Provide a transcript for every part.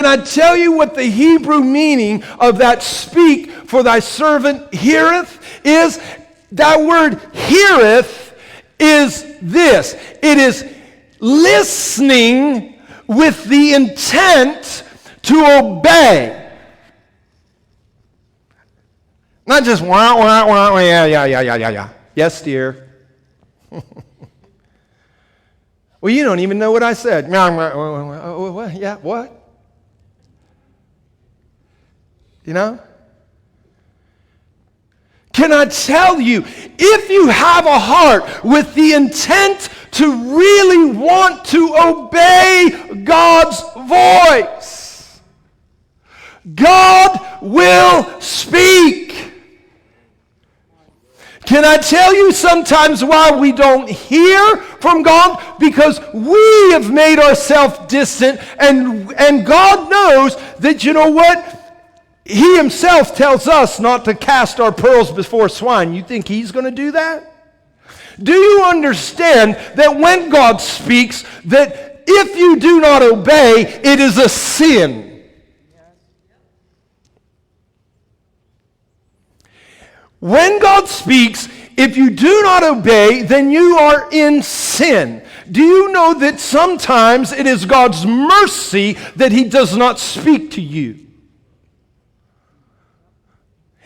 Can I tell you what the Hebrew meaning of that speak, for thy servant heareth is? That word heareth is this. It is listening with the intent to obey. Not just wah, wah, wah, wah, yeah. Yes, dear. Well, you don't even know what I said. Yeah, what? You know? Can I tell you, if you have a heart with the intent to really want to obey God's voice, God will speak. Can I tell you sometimes why we don't hear from God? Because we have made ourselves distant, and God knows that, you know what? He himself tells us not to cast our pearls before swine. You think he's going to do that? Do you understand that when God speaks, that if you do not obey, it is a sin? When God speaks, if you do not obey, then you are in sin. Do you know that sometimes it is God's mercy that he does not speak to you?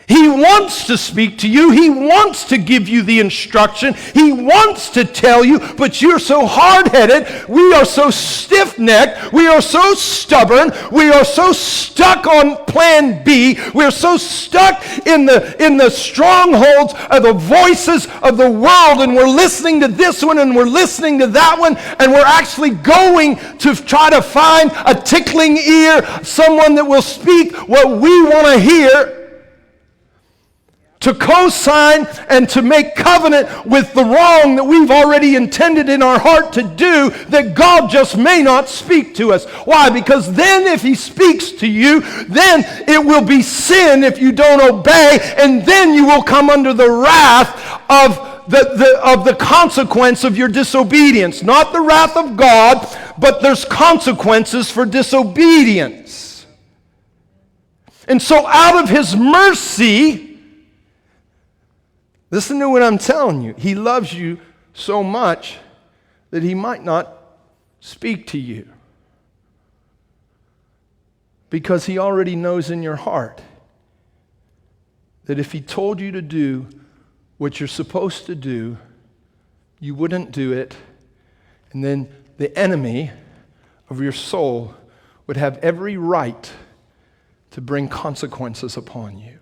He wants to speak to you. He wants to give you the instruction. He wants to tell you, but you're so hard-headed. We are so stiff-necked. We are so stubborn. We are so stuck on plan B. We're so stuck in the strongholds of the voices of the world, and we're listening to this one and we're listening to that one, and we're actually going to try to find a tickling ear, someone that will speak what we want to hear, to co-sign and to make covenant with the wrong that we've already intended in our heart to do, that God just may not speak to us. Why? Because then if he speaks to you, then it will be sin if you don't obey, and then you will come under the wrath of the consequence of your disobedience. Not the wrath of God, but there's consequences for disobedience. And so out of his mercy, listen to what I'm telling you. He loves you so much that he might not speak to you, because he already knows in your heart that if he told you to do what you're supposed to do, you wouldn't do it, and then the enemy of your soul would have every right to bring consequences upon you.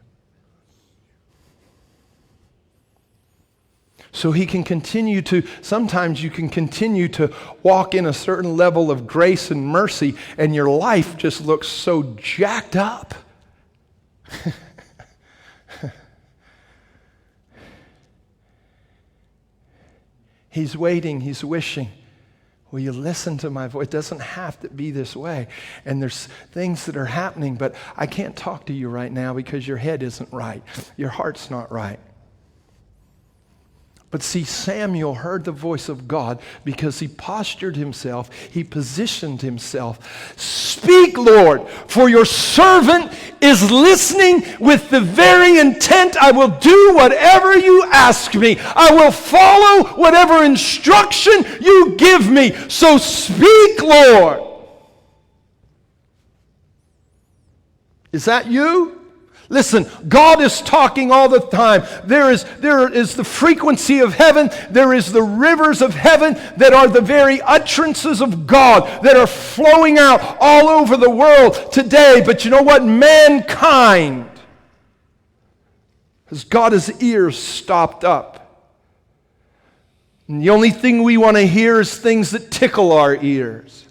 So he can continue to, sometimes you can continue to walk in a certain level of grace and mercy, and your life just looks so jacked up. He's waiting, he's wishing. Will you listen to my voice? It doesn't have to be this way. And there's things that are happening, but I can't talk to you right now because your head isn't right. Your heart's not right. But see, Samuel heard the voice of God because he postured himself, he positioned himself. Speak, Lord, for your servant is listening with the very intent. I will do whatever you ask me. I will follow whatever instruction you give me. So speak, Lord. Is that you? Listen, God is talking all the time. There is the frequency of heaven. There is the rivers of heaven that are the very utterances of God that are flowing out all over the world today. But you know what? Mankind has got his ears stopped up. And the only thing we want to hear is things that tickle our ears.